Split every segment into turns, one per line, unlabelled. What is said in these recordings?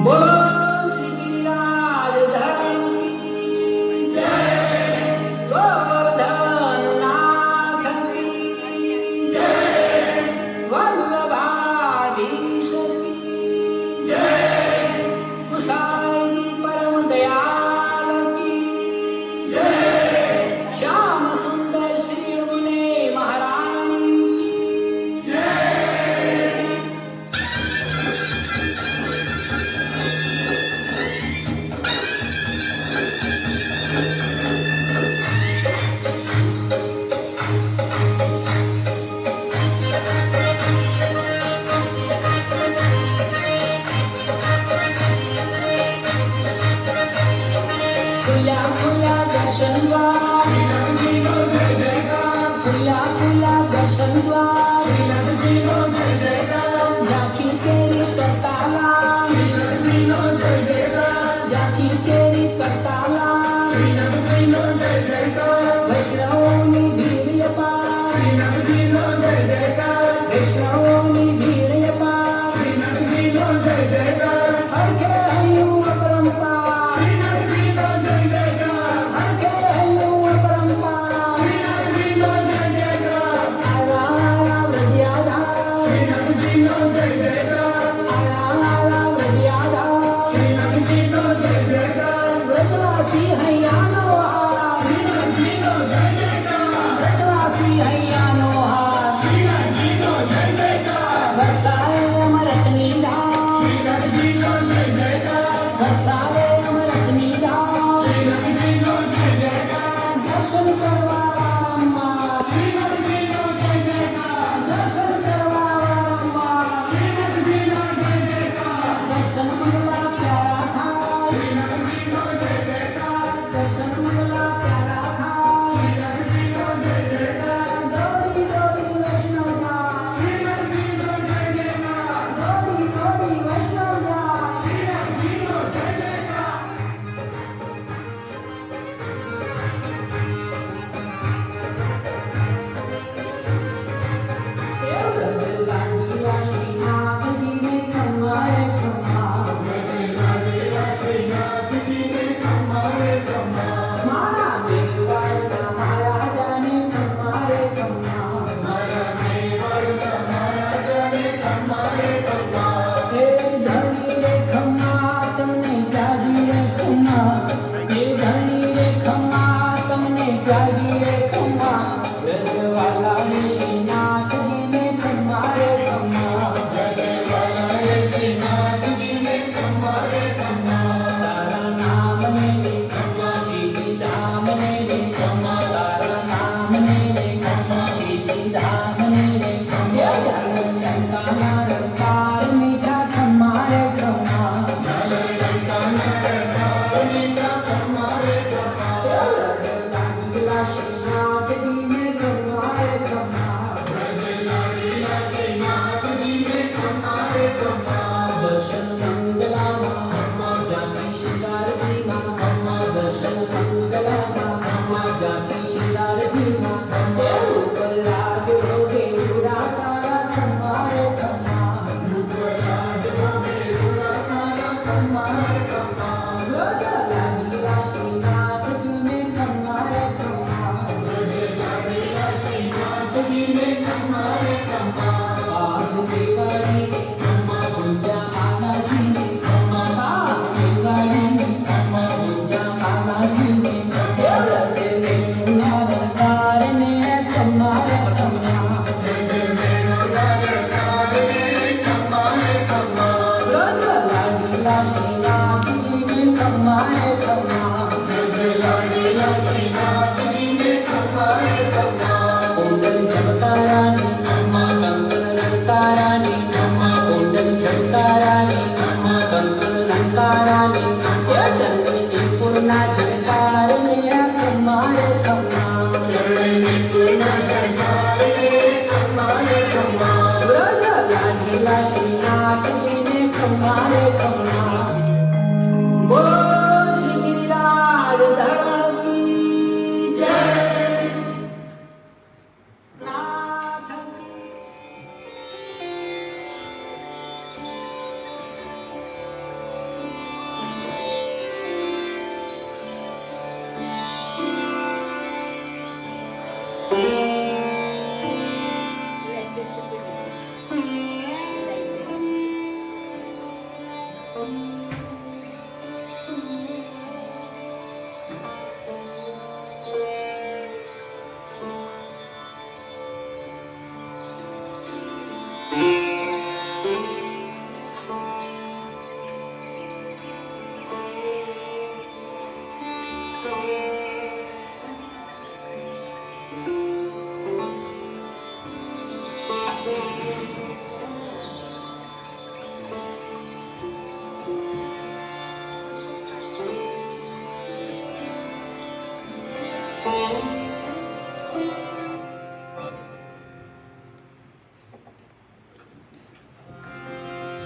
बोलो श्री गिरिराज धरण की जय, गोवर्धन नाथ की जय, वल्लभाधीश की जय, कुसाई परम दयाल की जय, श्याम सुंदर श्री रमणे महाराज की जय। खुला खुला दर्शन द्वार, खुला खुला दर्शन द्वार, झांकी तेरी करताला, झांकी तेरी करताला, वैष्णवोनी भीड़ अपार, वैष्णवोनी भीड़ अपार, हर के हरिओ अपरंपार, हर के हरिओ अपरंपार, आला आला व्रजयाधार, आला आला व्रजयाधार, व्रजवासी हैयानो हार, व्रजवासी हैयानो हार, बरसाए अमृत नीधार, बरसाए अमृत नीधार, दर्शन करवा अम्मा, दर्शन करवा अम्मा, दर्शन मंगला प्यारा था, दर्शन मंगला प्यारा था, दौड़ी दौड़ी वैष्णव जा, दौड़ी दौड़ी वैष्णव जा। बोलो श्री गिरिराज धरण की जय, नाथ की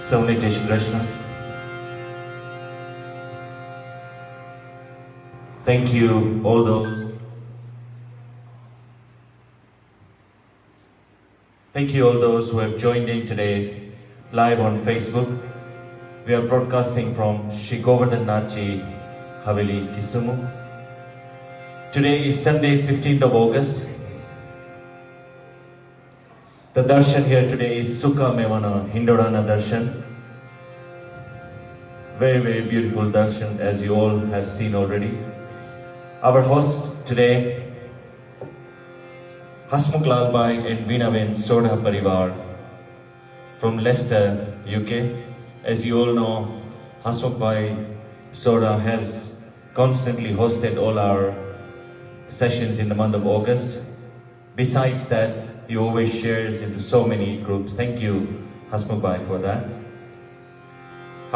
સૌને જય Shri Krishna. Thank you all those. Thank you all those who have joined in today live on Facebook. We are broadcasting from Shri Govardhan Nachi Haveli, Kisumu. Today is Sunday, 15th of August. The darshan here today is Sukha Mevana Hindorana darshan. Very, very beautiful darshan, as you all have seen already. Our hosts today, Hasmukh Lalbhai and Veenaben Sodha Parivar from Leicester, UK. As you all know, Hasmukh Bhai Sodha has constantly hosted all our sessions in the month of August. Besides that, he always shares into so many groups. Thank you, Hasmukh Bhai, for that.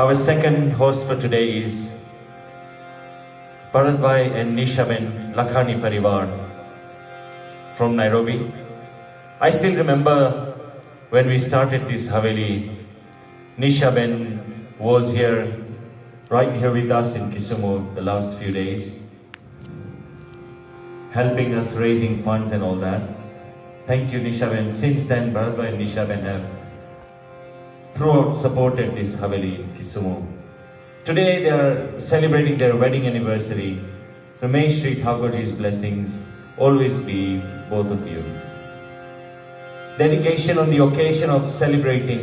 Our second host for today is Bharat Bhai and Nishaben Lakhani Parivar from Nairobi. I still remember when we started this Haveli, Nishaben was here, right here with us in Kisumu the last few days, helping us raising funds and all that. Thank you, Nishaben. Since then, Bharat Bhai and Nishaben have throughout supported this Haveli in Kisumu. Today they are celebrating their wedding anniversary. So may Sri Thakurji's blessings always be both of you. Dedication on the occasion of celebrating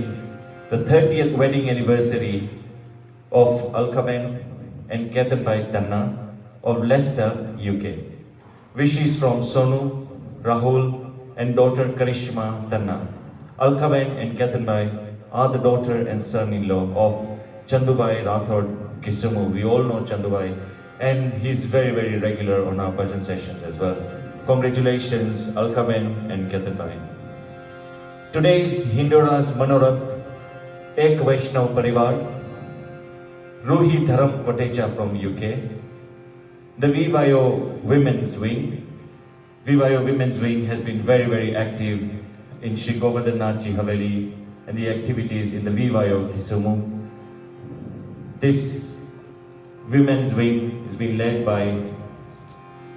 the 30th wedding anniversary of Alkaben and Ketanbai Tanna of Leicester, UK. Wishes from Sonu, Rahul and daughter Karishma Tanna. Alkaben and Ketanbai are the daughter and son-in-law of Chandubai Rathod Kisumu. We all know Chandubai, and he's very, very regular on our bhajan sessions as well. Congratulations, Alkaben and Ketanbai. Today's Hindora's Manorath, Ek Vaishnav Parivar, Ruhi Dharam Kotecha from UK, the Vivayo Women's Wing. Vivayo Women's Wing has been very, very active in Shri Govardhan Nachi Haveli and the activities in the Vivayo Kisumu. This Women's Wing is being led by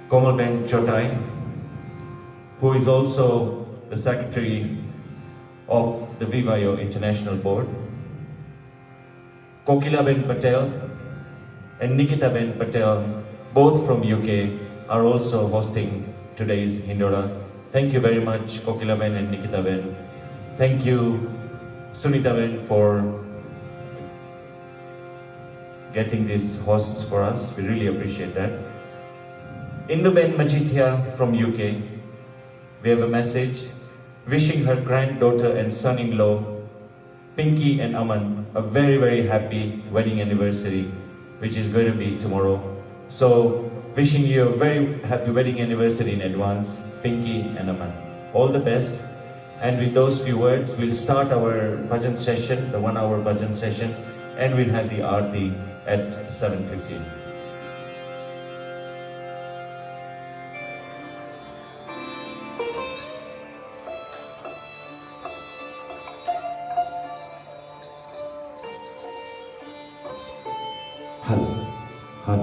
Komalben Chotai, who is also the Secretary of the Vivayo International Board. Kokilaben Patel and Nikitaben Patel, both from UK, are also hosting today's Hindora. Thank you very much, Kokilaben and Nikitaben. Thank you, Sunitaben, for getting these hosts for us. We really appreciate that. Induben Majitia from UK, we have a message wishing her granddaughter and son-in-law, Pinky and Aman, a very, very happy wedding anniversary, which is going to be tomorrow. So, wishing you a very happy wedding anniversary in advance, Pinky and Aman. All the best. And with those few words, we'll start our bhajan session, the 1 hour bhajan session, and we'll have the aarti at 7:15. Hal, hal.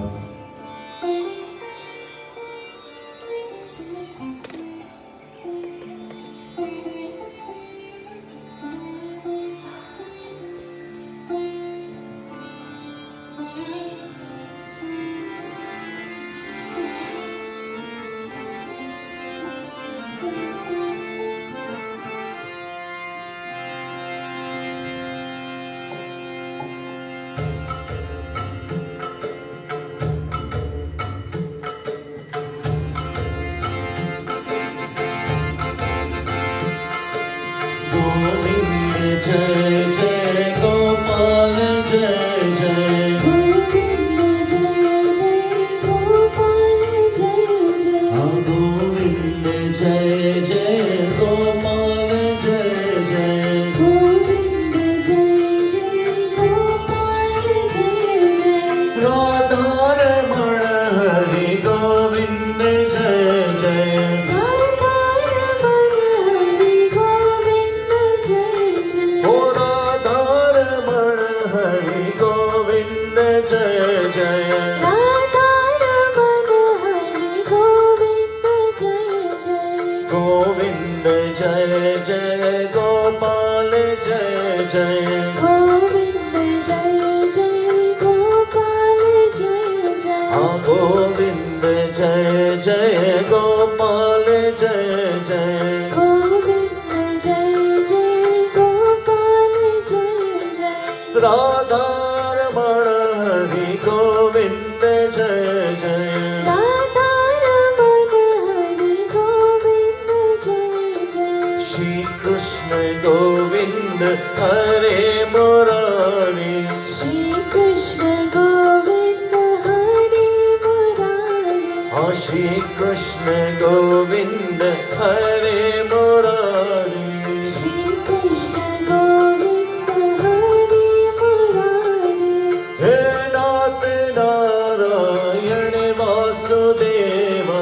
जय जय गोपाल जय जय
गोविंद जय जय गोपाल जय जय
हाँ गोविंद जय जय गोपाल जय जय
गोविंद जय जय गोपाल जय जय
राधा रमण हरि गोविंद जय जय
राधा रमण हरि गोविंद जय जय
ओ राधा रमण हरि गोविंद जय जय
राधा रमण हरि गोविंद जय जय
गोविंद जय जय गोपाल जय जय
गोविंद जय जय गोपाल जय जय
हाँ गोविंद जय जय गोपाल जय जय
गोविंद जय जय गोपाल जय जय
राधा रमण हरि गोविंद जय जय
राधा रमण हरि गोविंद जय जय
श्री कृष्ण गोविंद हरे मुरारी
श्री कृष्ण गोविंद हरि मुरारी
हाँ श्री कृष्ण गोविंद हरे मुरारी
श्री कृष्ण गोविंद हरि मुरारी
हे नाथ नारायण वासुदेवा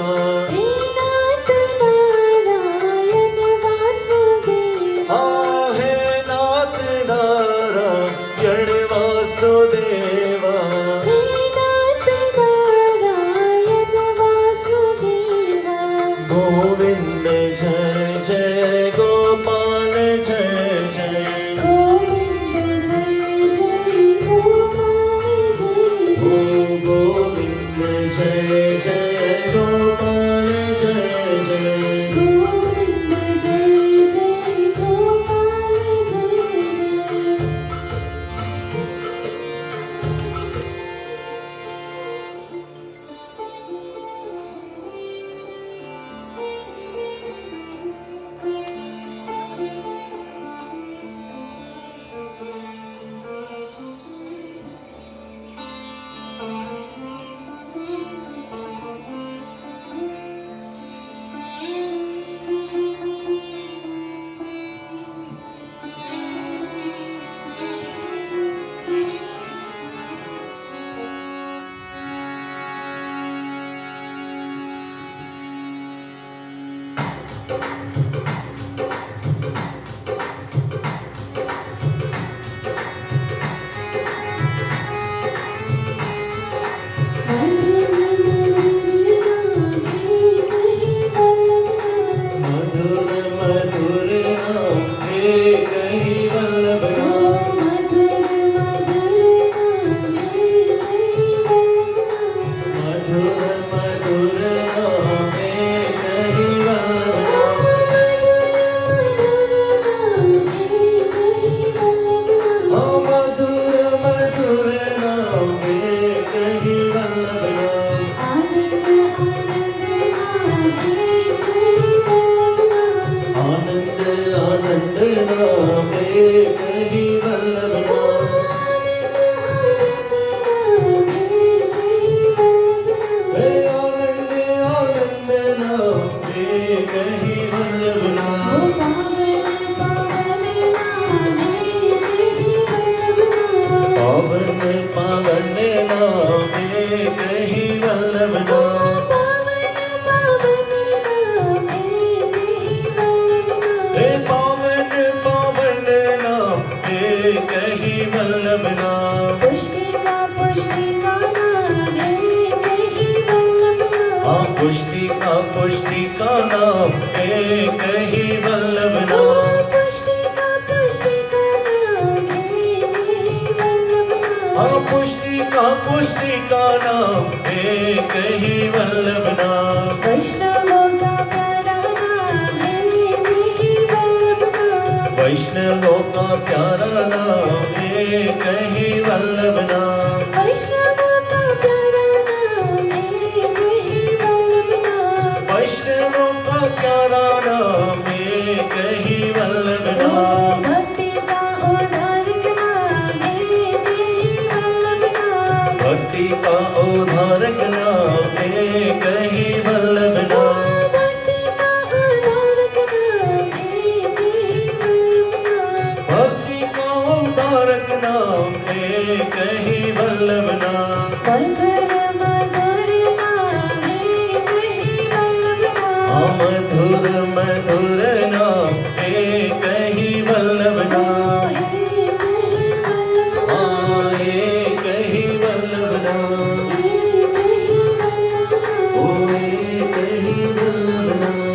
हे नाथ नारायण वासुदेव
हाँ हे नाथ नारायण वासुदेवा
हे नाथ नारायण वासुदेव
गोविंद जय जय गोपाल जय जय
गोविंद जय जय गोपाल जय
ओ
जय
गोविंद जय जय गोपाल जय जय
गोविंद जय जय गोपाल जय जय
मधुर मधुर नाम हे कही वल्लभ नाम मधुर मधुर नाम हे कही वल्लभ नाम हाँ मधुर मधुर नाम हे कही वल्लभ नाम आनंद आनंद नाम हे कही वल्लभ नाम हे आनंद आनंद नाम हे कही वल्लभ नाम पावन पावन नाम हे कही वल्लभ नाम हे पावन पावन नाम हे कही वल्लभ नाम
पुष्टिका पुष्टिका नाम हे कही वल्लभ नाम
हाँ पुष्टिका पुष्टिका नाम हे कही वल्लभ नाम
पुष्टिका पुष्टिका नाम हे कही वल्लभ नाम
हाँ पुष्टिका पुष्टिका नाम हे कही वल्लभ नाम
वैष्णवों का प्यारा नाम हे कही वल्लभ नाम
वैष्णवों का प्यारा नाम हे कही वल्लभ नाम
वैष्णवों का प्यारा नाम हे कही वल्लभ नाम
वैष्णवों का प्यारा नाम हे कही वल्लभ नाम
भक्ति का
भक्ति का उद्धारक नाम एक ही वल्लभ नाम भक्ति का उद्धारक नाम एक ही वल्लभ नाम मधुर मधुर नाम एक ही वल्लभ नाम एक ही वल्लभ नाम ओ एक ही वल्लभ नाम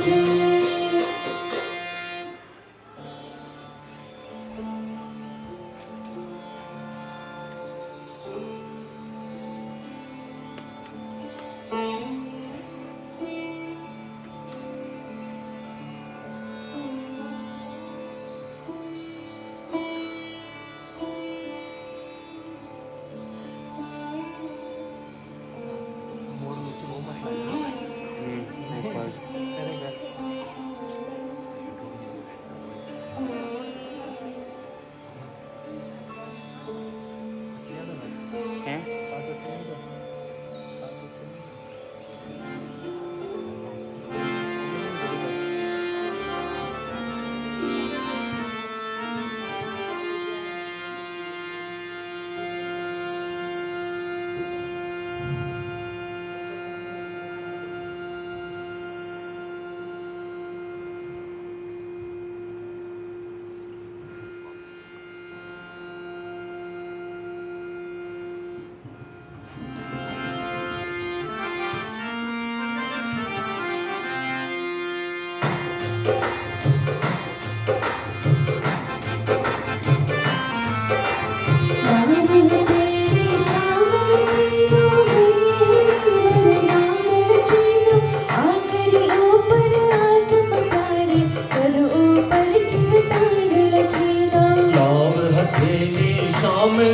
मुझे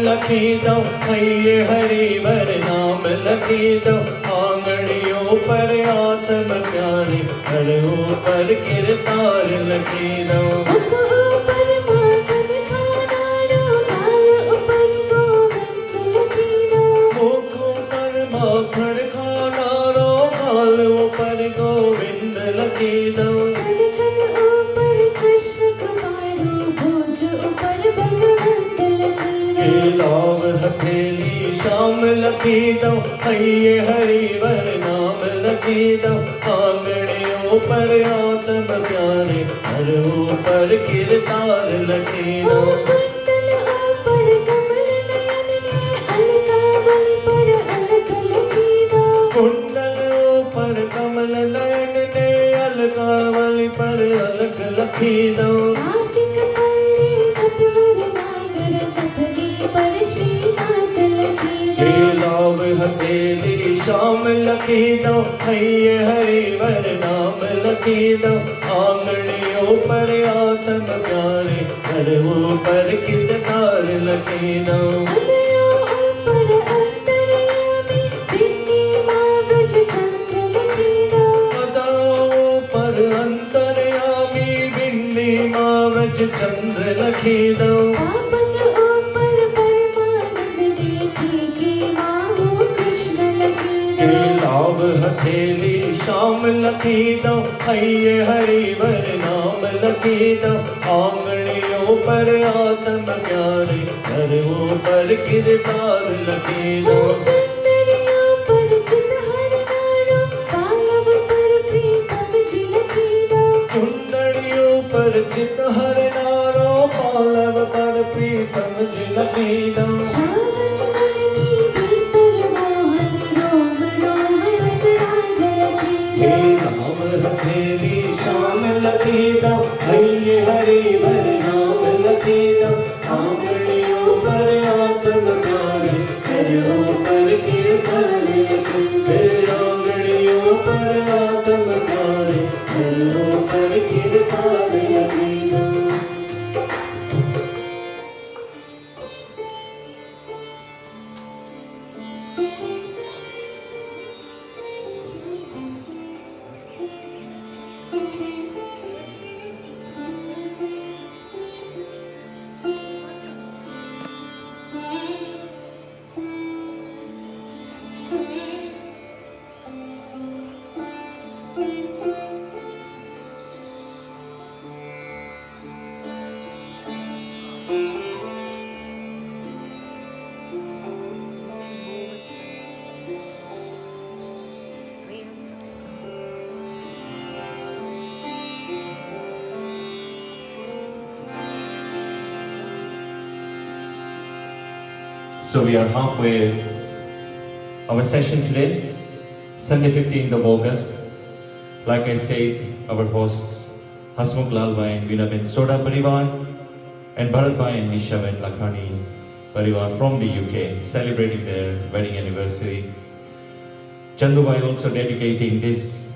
लखी दो हैये हरिवर नाम लखी दो आंगड़ियों पर आत्म प्यारी हर ऊपर किरतार लखी दो मुखों पर माखण खाना रो गाल ऊपर गोविंद लखी दो लाभ हथेली शाम लखी दो हैये हरिवर नाम लखी दो आंगड़ियों पर आत्म प्यारे हर ऊपर किरतार लखी दो कुंडल ऊपर कमल नयन ने अलकावली पर अलग लखी दो लाभ हथेली शाम लखी दो हैये हरिवर नाम लखी दो आंगड़ियों पर आत्म प्यारे हर ऊपर किरतार लखी दो पर अंतर्यामी बिंदी मावज चंद्र लखी दो लाभ हथेली शाम लखी दो हैये हरिवर नाम लखी दो आंगड़ियों पर आत्म प्यारे हर ऊपर किरतार लखी दो कुंडड़ियों पर चित हर नारो पालव पर प्रीतम जी लखी दो नाम हथेली शाम लखी दो हैये हरिवर नाम लखी दो आंगड़ियों पर आत्म प्यारे हर ऊपर किरतार लखी दो आंगड़ियों पर आत्म प्यारे हर ऊपर किरतार लखी दो
So we are halfway our session today, Sunday 15th of August. Like I said, our hosts, Hasmukh Lalbhai and Veena-ben Soda Parivar, and Bharatbhai and Nisha-ben Lakhani Parivar from the UK, celebrating their wedding anniversary. Chandu-bhai also dedicating this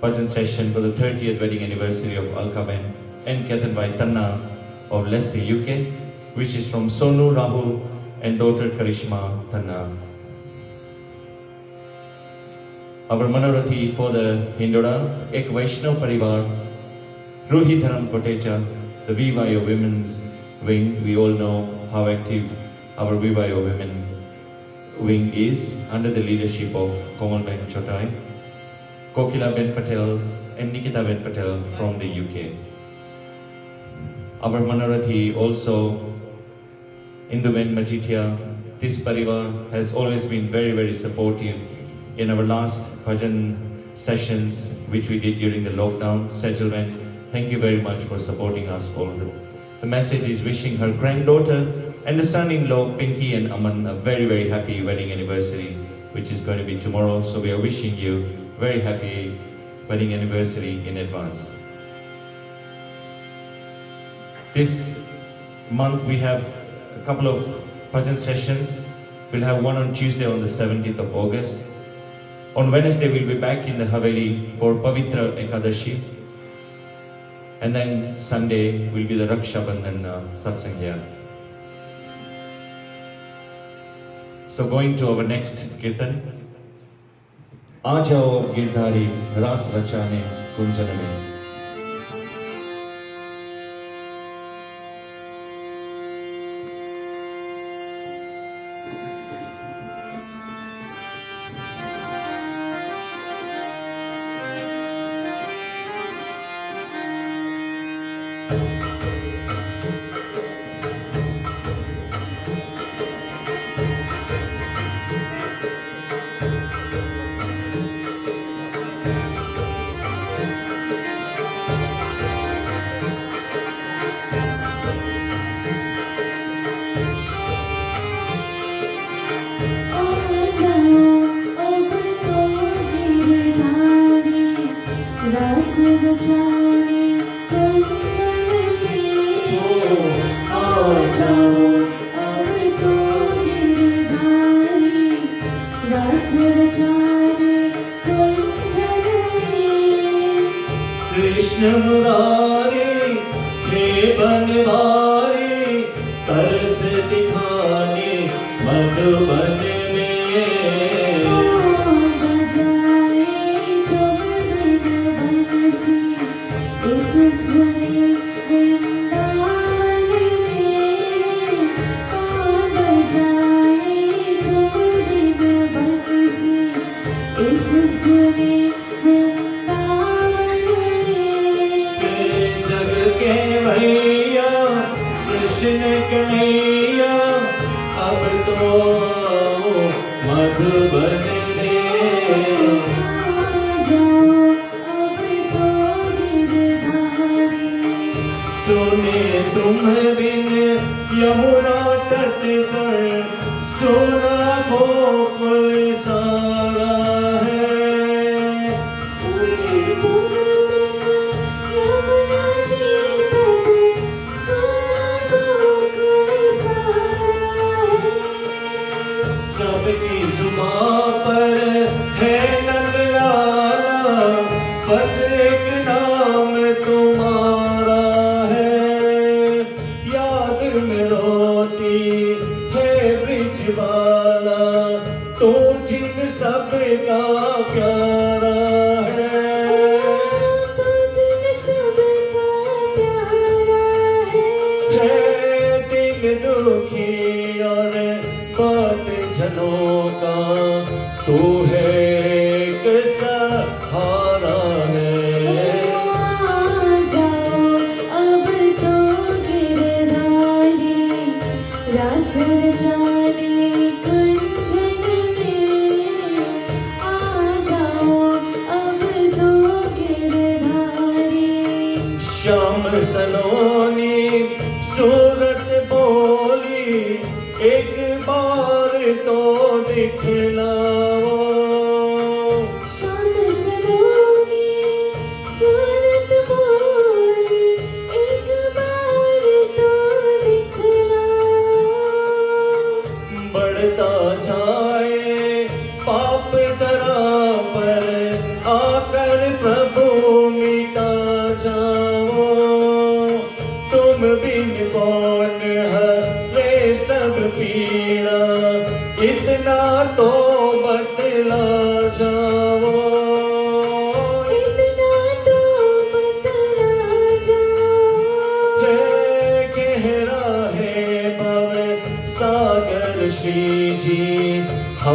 bhajan session for the 30th wedding anniversary of Alka-ben and Ketan-bhai Tanna of Leicester, UK, which is from Sonu Rahul and daughter Karishma Tanna. Our Manorathi for the Hindora, Ek Vaishnav Parivar, Ruhi Dharam Kotecha, the VYO Women's Wing. We all know how active our VYO Women Wing is under the leadership of Komal-ben Chotai, Kokila-ben Patel and Nikita-ben Patel from the UK. Our Manorathi also, Indu-ben Majitia. This Parivar has always been very, very supportive in our last bhajan sessions which we did during the lockdown settlement. Thank you very much for supporting us all. The message is wishing her granddaughter and the son-in-law Pinky and Aman a very, very happy wedding anniversary, which is going to be tomorrow. So we are wishing you very happy wedding anniversary in advance. This month we have a couple of bhajan sessions. We'll have one on Tuesday on the 17th of August. On Wednesday, we'll be back in the Haveli for Pavitra Ekadashi. And then Sunday will be the Raksha Bandhan Satsang here. So going to our next Kirtan. Aajao Girdhari Ras Rachane Kunjaname.
Krishna Murari हे बनवारी तरस दिखाने मधुबन कृष्ण कन्हैया अब तो मधुबन सुने तुम बिन यमुना तट पर सोना गोकुल सारा है सबकी जुबां पर है नंदलाला बस एक नाम तुम्हारा है याद में रोती है ब्रिजवाला तो ठीक सबका प्यारा है दिल दुखी और बात जनों का तू है एक सहारा है श्याम सलोनी सूरत बोली एक बार तो दिखलाओ
श्याम सलोनी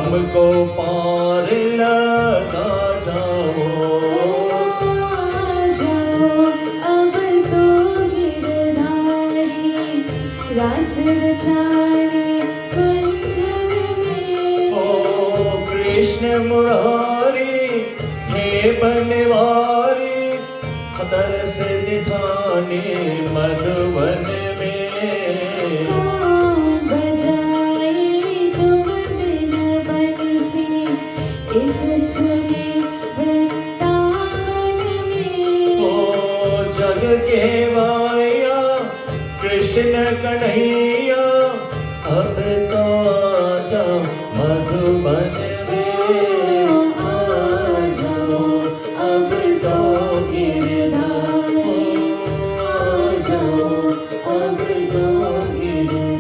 हमको पार लगा जाओ।
जाओ अब तो गिरधारी रास रचाने कुंजन में।
ओ कृष्ण मुरारी हे बनवारी दरस दिखाने मधुबन में।
बजाए तुम बिन बंसी इस सुने वृंदावन में।
ओ जग के माया कृष्ण कन्हैया अब तो आजा मधुबन में।
आ जाओ अब तो गिरधारी आ जाओ अब तो गिरधारी।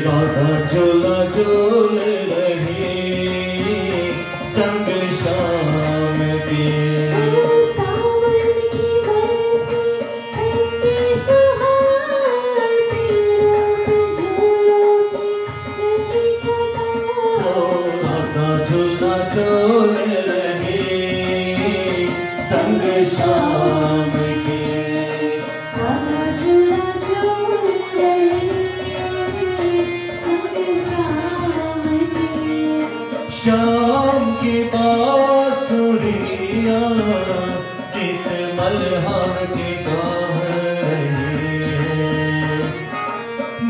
राधा झूला झूल रही संग शाम के।
सावन की बरसी ठंडी फुहार पीरों झूलों की लगी कतार।
राधा झूला झूल रही संग शाम के।
राधा झूला झूल रही संग शाम के।
शाम की बांसुरिया कित मल्हार के गा रही है।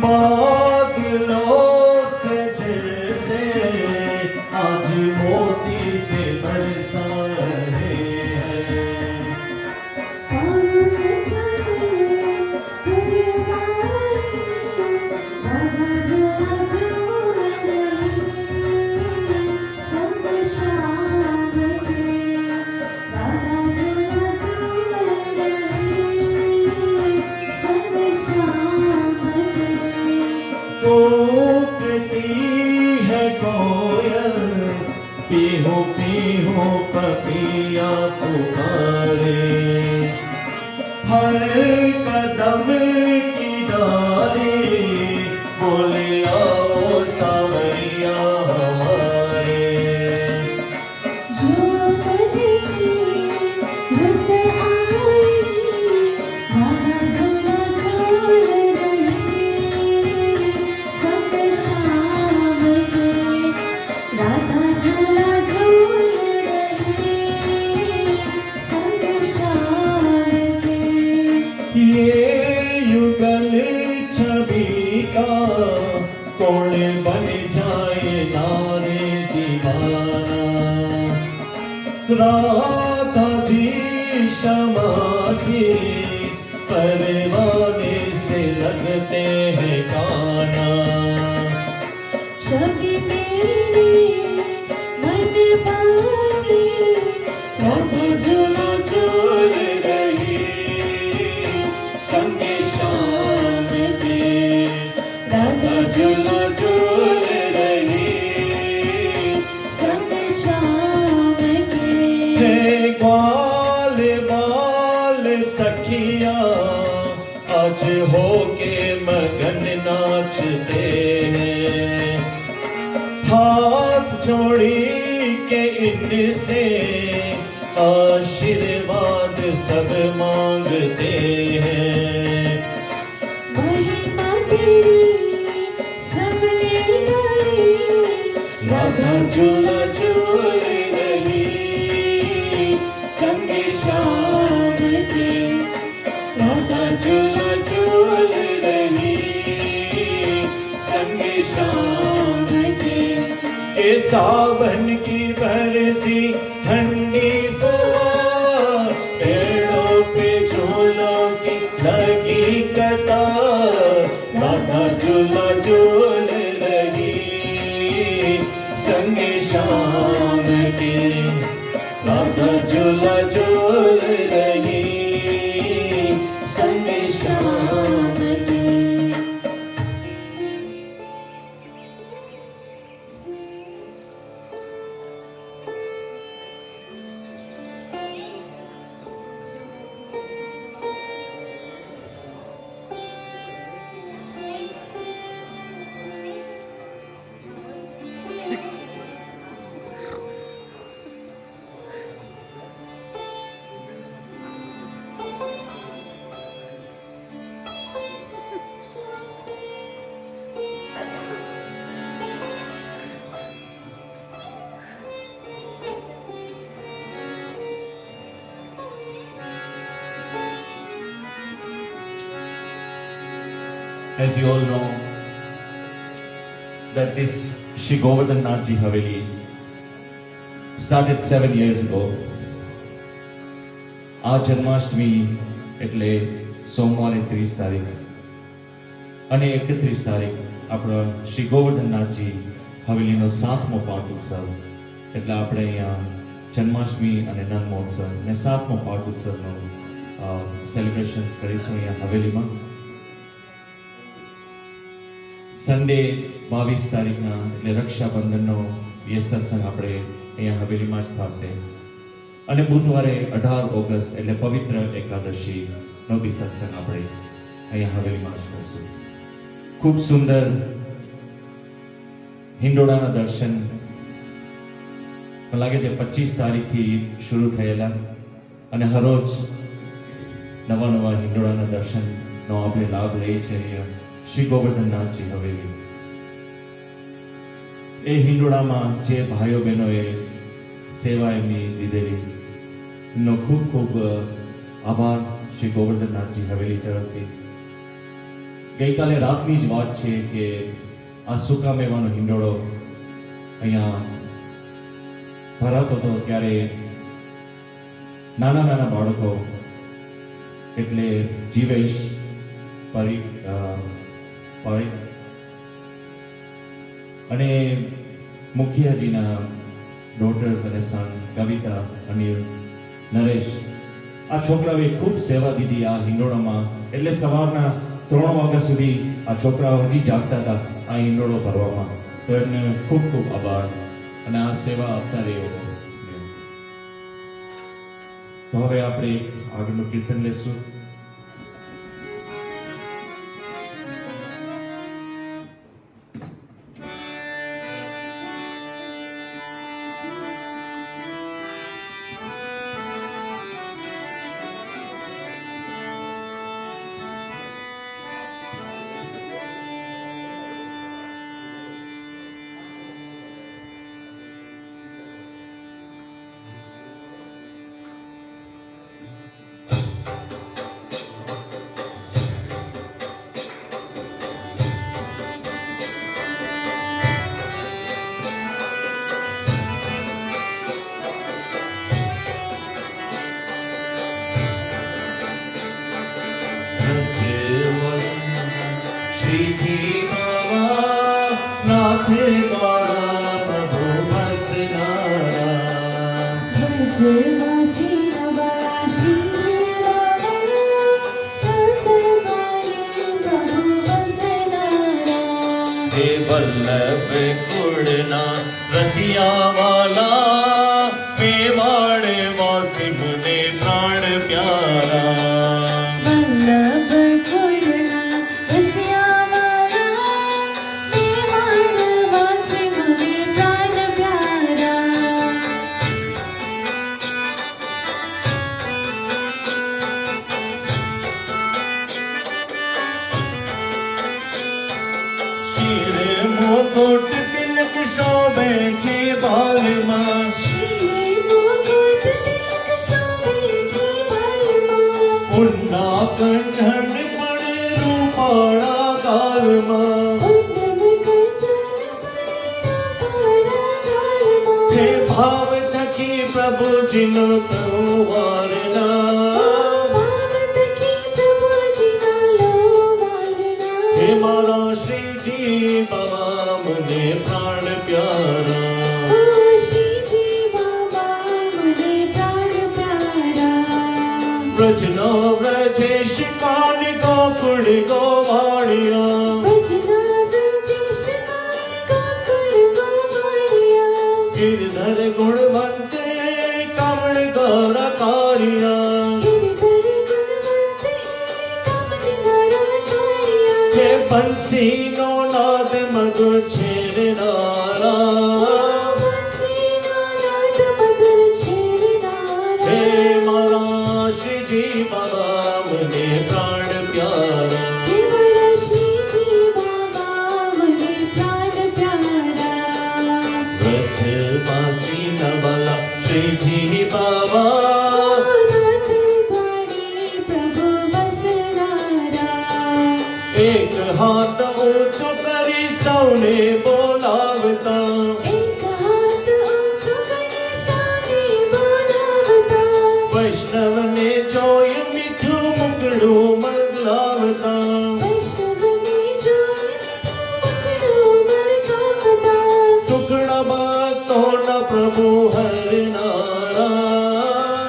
बादलों से जैसे आज मोती से बरसा रहे हैं। कूकती है कोयल पीहू पीहू पपिया पुकारे। हर कदम की डाली बोले आओ सावैया हमारे।
झूला
राधा जी शमासी परवाने से लगते हैं काना।
छवि मेरी मन पाई राधा झूला झूल रही संगे शाम के, राधा झूला झूल रही संगे शाम के।
हे ग्वाल बाल सखिया आज होके मगन नाचते हैं, हाथ जोड़ी के इनसे आशीर्वाद सब मांगते हैं।
महिमा तेरी सबने गाई
राधा झूला झूल रही
संगे शाम के,
राधा झूला झूल रही
संगे शाम के।
के सावन की बरसी ठंडी फुहार, पेड़ों पे झूलों की लगी कतार, राधा झूला झूल रही संगे शाम के, राधा झूला झूल रही
संगे शाम के।
As you all know, that this Shri Govardhan Nath Ji Haveli started 7 years ago. આ જન્માષ્ટમી એટલે સોમવારે 30 તારીખ અને 31 તારીખ આપણા શ્રી ગોવર્ધનનાથજી હવેલીનો 7મો પાઠ ઉત્સવ, એટલે આપણે અહીંયા જન્માષ્ટમી અને નંદ મહોત્સવ અને 7મો પાઠ ઉત્સવનો સેલિબ્રેશન્સ કરીશું અહીંયા હવેલીમાં. સન્ડે 22 તારીખના એટલે રક્ષાબંધનનો એ સત્સંગ આપણે અહીંયા હવેલીમાં જ થશે અને બુધવારે 18 ઓગસ્ટ એટલે પવિત્ર એકાદશીનો બી સત્સંગ આપણે અહીંયા હવેલીમાં જ કરશું. ખૂબ સુંદર હિંડોળાના દર્શન મને લાગે છે 25 તારીખથી શરૂ થયેલા અને હરરોજ નવા નવા હિંડોળાના દર્શનનો આપણે લાભ લઈએ છીએ અહીંયા શ્રી ગોવર્ધનનાથજી હવેલી. એ હિંડોળામાં જે ભાઈઓ બહેનોએ સેવા એમની દીધેલી નો ખૂબ ખૂબ આભાર શ્રી ગોવર્ધનનાથજી હવેલી તરફથી. ગઈકાલે રાતની જ વાત છે કે આ સૂકા મેવાનો હિંડોળો અહીંયા ભરાતો હતો ત્યારે નાના નાના બાળકો એટલે જીવેશ પરીખ અને મુખિયાજીના ડોટર્સ અને સન કવિતા, અનિલ, નરેશ, આ છોકરાઓએ ખૂબ સેવા દીધી આ હિંડોળામાં. એટલે સવારના 3 વાગ્યા સુધી આ છોકરાઓ હજી જાગતા હતા આ હિંડોળો ભરવામાં. તો એમને ખૂબ ખૂબ આભાર અને આ સેવા આપતા રહ્યો. તો હવે આપણે આગળનું કીર્તન લેશું.
ઘોડના રસિયા વાલા મેવાડ વાસી મને પ્રાણ પ્યારા
વલ્લભ ખોડના રસિયા વાલા મેવાડ વાસી મને પ્રાણ પ્યારા
શિર મુકુટ તિલક શોભે છે બાલમાં
શ્રી મુકુટ તિલક શોભે છે બાલમાં
ઉન્ના કંઠન પડે રૂપાળા કાલમાં
ઉન્નત કંચન પડે કાળમાં
હે ભાવ થકી પ્રભુજીનો તહેવારના
ભાવત કી પ્રભુજીના લોવારના
હે મારા શ્રીજી બાબા મને પ્રાણ પ્યારા
ઓ શ્રીજી બાબા મને પ્રાણ પ્યારા
વ્રજનો વ્રજેશ કાન ગોકુળ ગોવાળિયા
ભજના બ્રજેશ કાકળ ગોવાળિયા
ગિરધર ગુણવંતે કમળ ગૌરકારિયા
ગિરધર ગુણવંતે કમળ ગૌરકારિયા
હે બંસીનો નાદ મધુર છેડનારા
બંસીનો નાદ મધુર
હે
છેડનારા
મારા શ્રીજી બાબા મને પ્રાણ પ્યારા
હે મારા શ્રીજી બાબા મને પ્રાણ પ્યારા
વ્રજવાસી નવલા શ્રીજી બાબા
નાથ દ્વારે પ્રભુ વસનારા
એક હાથ ઊંચો કરી સૌને બોલાવતા
એક હાથ ઊંચો કરી સૌને બોલાવતા
વૈષ્ણવને જોઈ મીઠું મુકડું મગલાવતા
વૈષ્ણવને જોઈ મીઠું મલકાવતા
ટુકડા ભક્તોના પ્રભુ હરનારા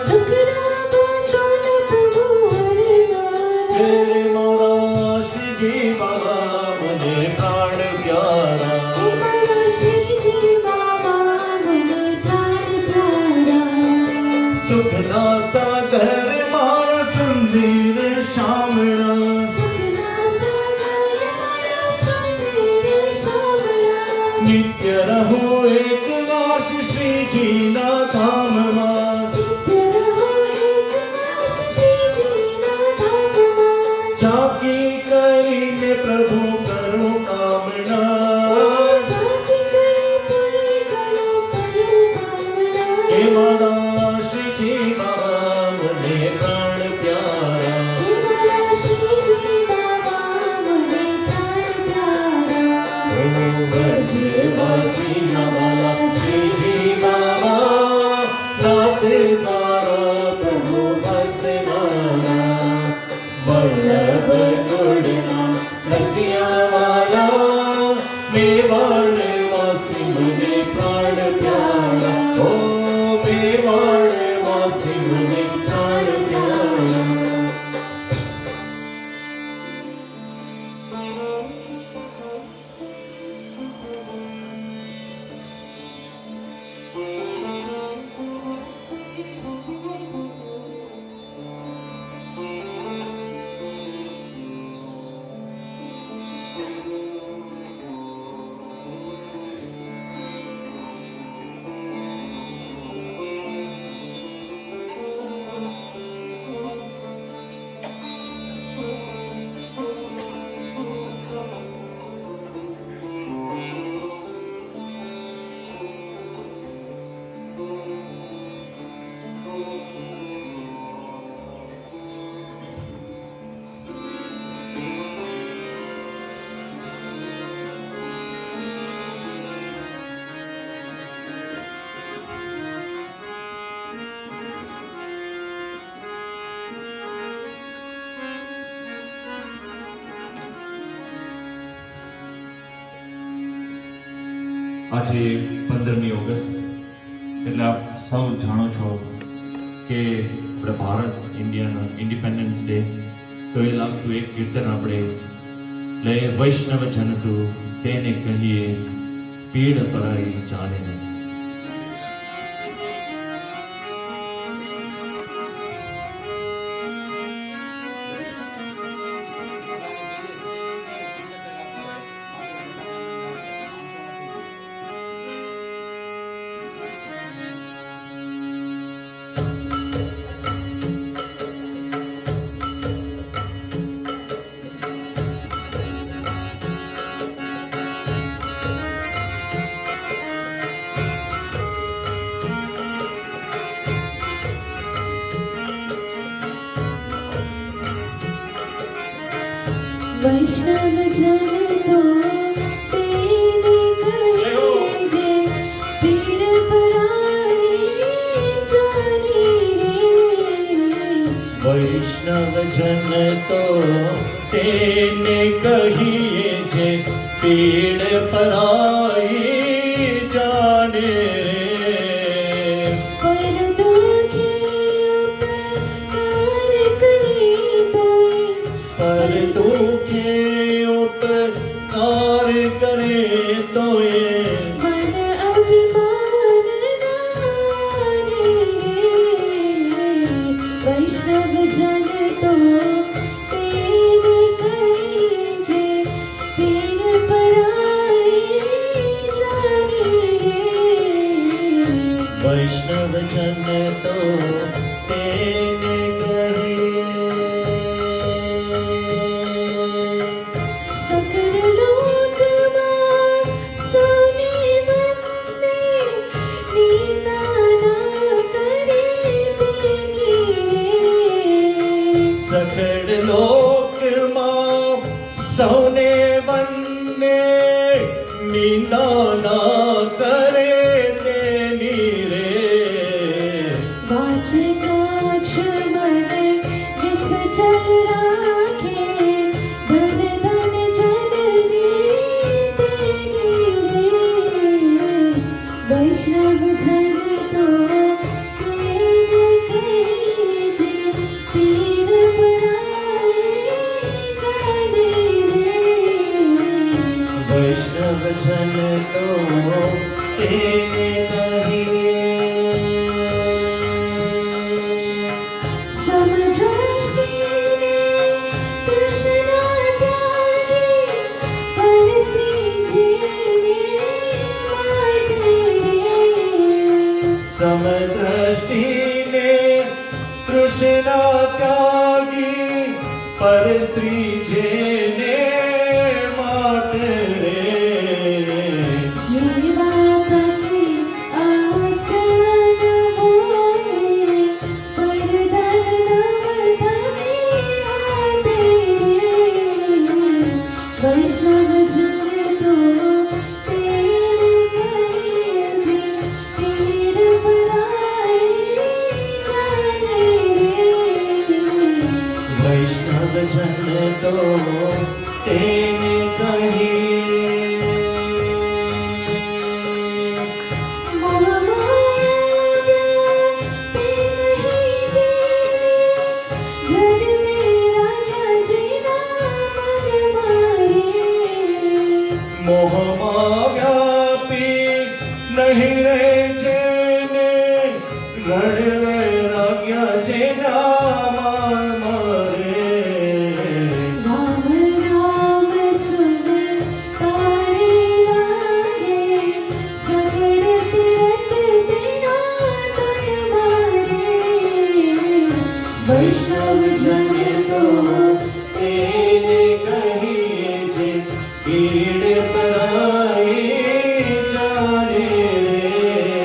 ટુકડા બાંધોના પ્રભુ હરનારા
હે મારા શ્રીજી બાબા મને પ્રાણ પ્યારા
હે મારા શ્રીજી બાબા મને પ્રાણ પ્યારા
સુખના સાગર મારા સુંદર શામળા
સપના સાગર મારા સુંદર શામળા
નિત્ય રહો એક વાસ શ્રીજીના ધામમાં
નિત્ય રહો એકવાસ શ્રીજીના ધામમાં
ઝાંકી કરીને પ્રભુ કરું કામના
જાતિ કરી પૂરી કરો કરું કામના
હે મારા શ્રીજી બાબા મને પ્રાણ પ્યારા
હે મારા શ્રીજી બાબા મને પ્રાણ પ્યારા
વ્રજવાસી નવાલા શ્રીજી બાબા નાથ તારા પ્રભુ વસનારા વલ્લભ ગુણના રસિયા વાલા મેવાડ વાસી મને પ્રાણ પ્યારા ઓ મેવાડ વાસી મને પ્રાણ પ્યારા
આજે 15મી ઓગસ્ટ એટલે આપ સૌ જાણો છો કે આપણે ભારત ઇન્ડિયાનો ઇન્ડિપેન્ડન્સ ડે તો એ લાગતું એક કીર્તન આપણે લઈએ વૈષ્ણવ જન તું તેને કહીએ
पीड़ पराई जाने रे।
वैष्णव जन तो तेरे कलेजे पीड़ पराई जाने रे।
वैष्णव जन तो तेने कहिए जे पीड़ पराई जाने रे।
पर दुखियों पर करे तोय,
पर दुखे उपकार करे तो ये
मन अभिमान नारे। वैष्णव जन तो तेरे कलेजे पीड़ पराई जाने रे।
वैष्णव जन तो तेने कहिए।
सकल लोक मां सोने वंदे, नीना ना करे तेरी।
सकल लोक मां सोने वंदे, निंदा ना करे तेनी रे।
वाच काक्ष मन विस जल राखे, धन धन जननी तेरी। वैष्णव जन तो तेरे कलेजे पीड़ पराई जाने रे।
वैष्णव जन तो तेने कहिए।
समदृष्टि ने तृष्णा त्यागी, पर श्री जी ने माटे रे।
समदृष्टि ने तृष्णा त्यागी, पर स्त्री जेने मात रे।
जीवा पति आसन मोहे, पर धन नवधनी आते रे। वैष्णव जन तो तेरे कलेजे पीड़ पराई जाने रे।
वैष्णव जन तो तेने कहिए।
मोह माया पे नहीं जीवे, घर मेरा क्या जीना मन मारे।
मोह व्यापी नहीं रे जेने, रण वैराग्य जेना मान मारे।
राम राम सुन तारे लागे, सगड़ तीरथ बिना तन मारे।
वैष्णव जन तो तेने कहिए जे पीड़ पराई जाने रे।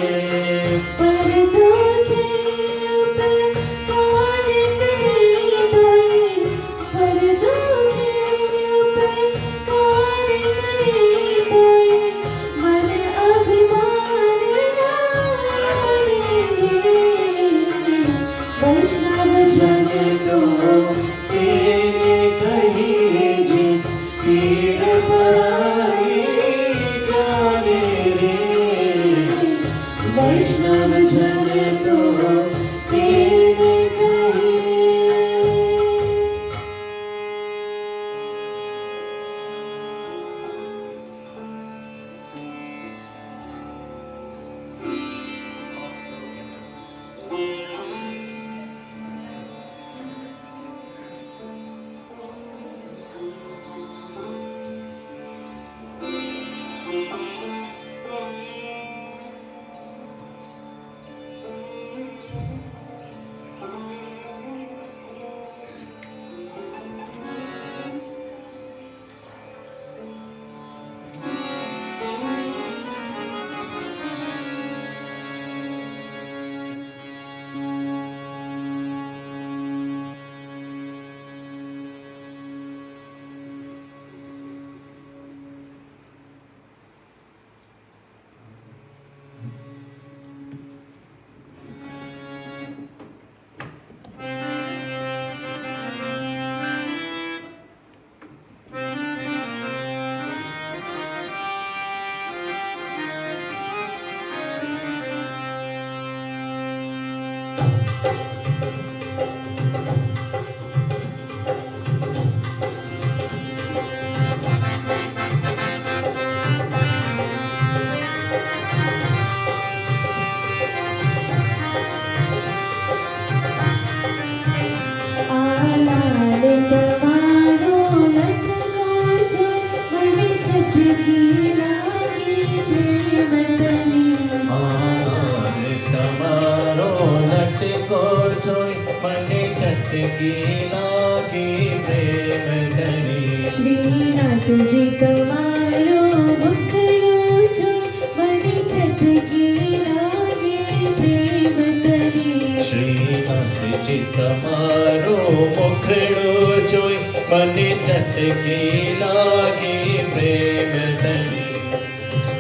मने चटकी लागी प्रेम धनी
श्रीनाथ जी तुम्हारो मुखड़ो जो बड़ी चटकी लागे प्रेम तरी
श्रीनाथ जी तमारो मुखड़ो जोई मने चटकी लागी प्रेम धनी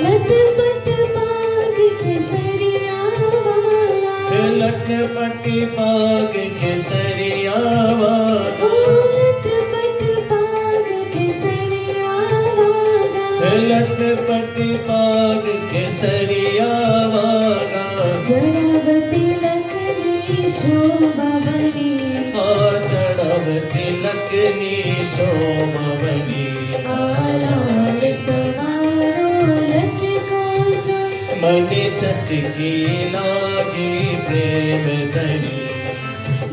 लटपट पाग केसरिया वाला
लटपट पाग केसरिया वाला
लटपट पाग केसरिया वाला
लटपट पाग केसरिया वाला
जड़ावती लखनी शोभा बनी
चढ़व तिलकनी सोमवनी
आलाल तुम्हारो लटको जो
मने चटकी लागी प्रेम धनी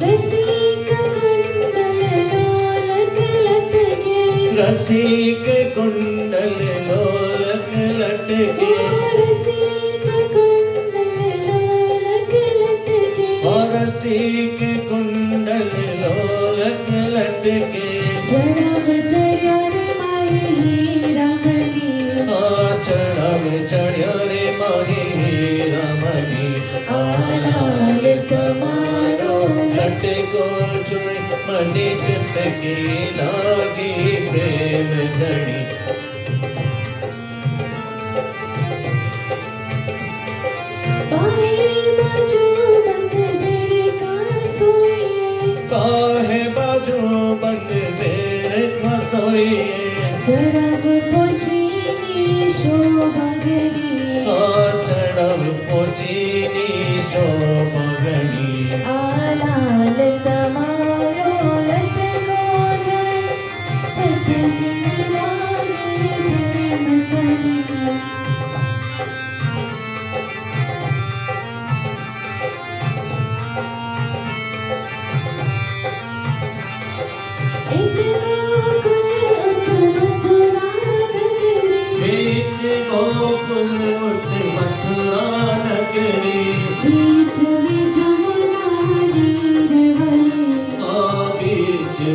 रसिक कुंडल लोलक लटके
रसिक कुंडल लोलक लटके
रसिक कुंडल लोलक लटके
रसिक कुंडल लोलक लटके
जड़ाव जड़िया रे माही हीरा मनी
चढ़व चढ़्यो रे माही रमनी
आलाल तुम्हारो
लटको जोई मने चटकी लागी प्रेम धनी
बाहे बाजू बंद मेरे का सोइए
काहे बाजू बंद मेरे खसोइए
जड़ाव पोछीनी शोभा गनी
चढ़व पोचीनी शोभगनी
आलाल तुम्हारो लटको जो चटकी लागे प्रेम तरी
एक गोकुल उठ मथुरा नगरी
बीच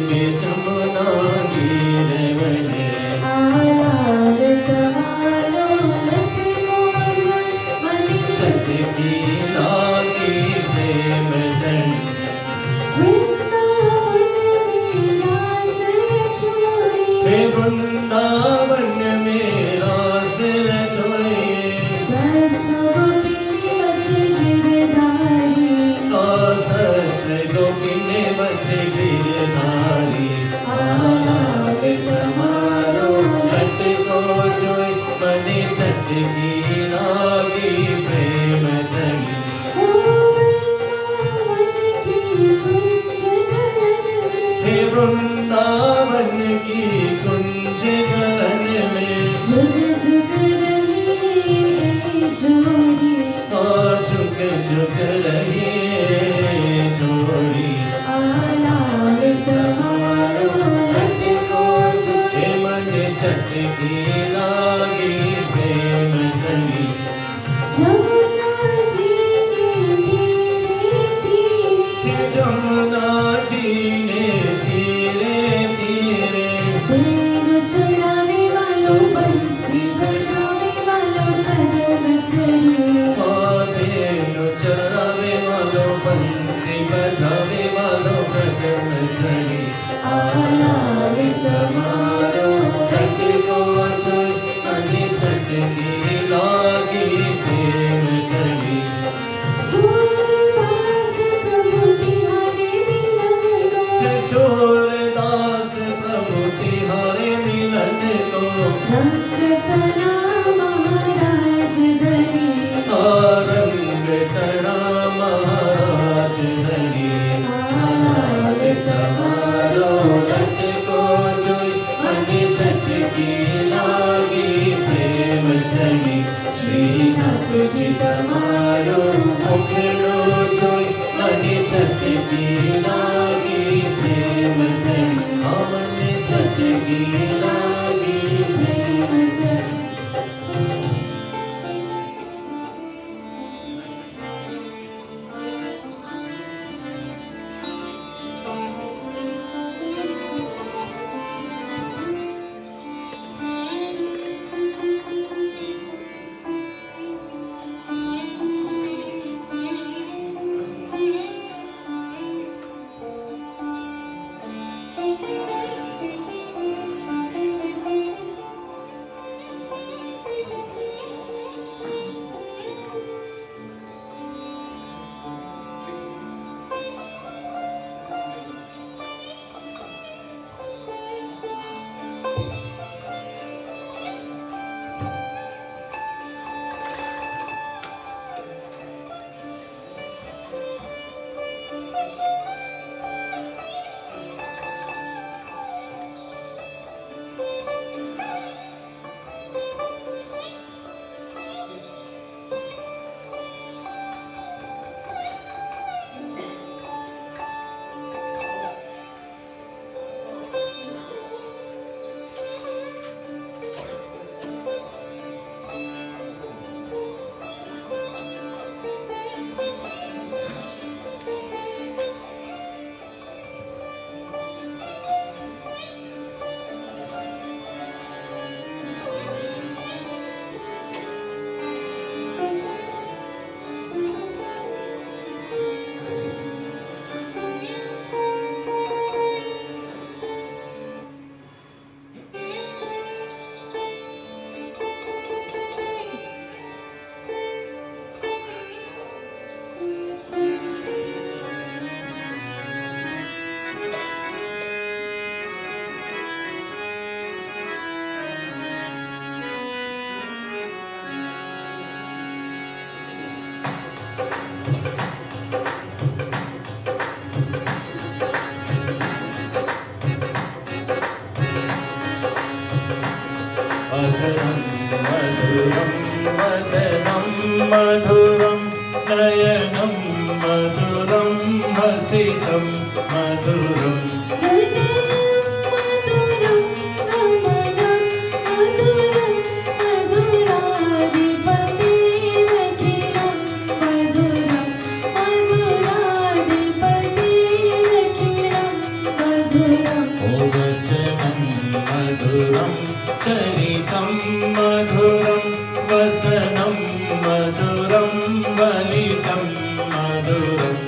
में जमुना नीर बहे आलाल तुम्हारो लटको जो बनी
चटकी लागी प्रेम धनी
वृंदावन में रास रचोई
वृंदावन में रास रचोए
सरस्वती बच गिरधारी
सहस्र गोपिने बच गिरधारी
आलाल तुम्हारो
लटको जोई मने चटकी लागी प्रेम धनी
वृंदावन की कुंज गगन
हे
में
वृंदावन की कुंज गगन में
जुग जुग रही जोड़ी
झुक झुक रही जोड़ी
आलाल तुम्हारो लटको जो
हे मने चटकी लागी प्रेम धनी
जमुना जी ने धीरे धीरे
जमुना जी ने धीरे धीरे
देव चलावे वालों बंसी बजावे वालों कदम चले
धेनु चरावे वालों बंसी बजावे वालों कदम धनी
आलाल तुम्हारो
लटको जोई मने चटकी लागी प्रेम धनी
सूरदास प्रभु तिहारे मिलन लो
सूरदास प्रभु तिहारे मिलन को
रंग तना महाराज धनी
रंग तड़ा महाराज धनी
आलाल
तमारो लटको जोई मने चटकी लागी प्रेम धनी श्रीनाथ जी तमारो मुखड़ो जोई मने चटकी लागी प्रेम धनी मने चटकी लागी
प्रेम धनी
अधरं मधुरं वदनं मधुरं नयनं मधुरं हसितं मधुरम् वचनं मधुरं चरितं मधुरं वसनं मधुरं वलितं मधुरम्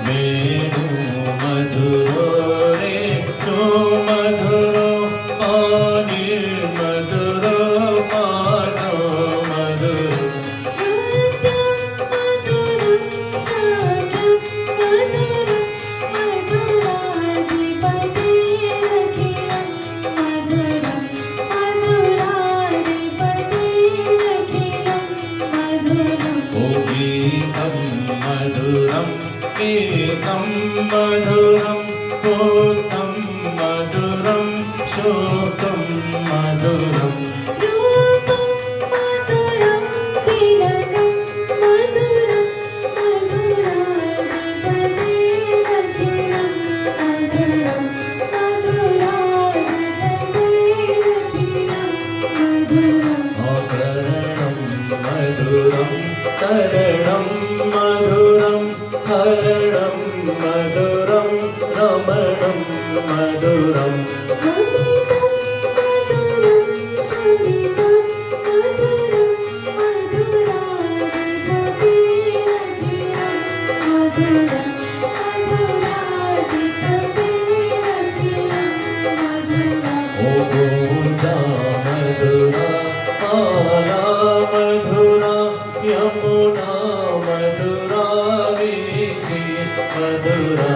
मेरु मधुरो रेणु मधुरो अनिल मधुरो मानो मधुरो गीतं मधुरं गीतं मधुरं पूतं मधुरं शोकं मधुरम् आभरणं मधुरं तरणं मधुरं हरणं मधुरं रमणं मधुरम् ओजा मधुरा आला मधुरा यमुना मधुरा वीथि मधुरा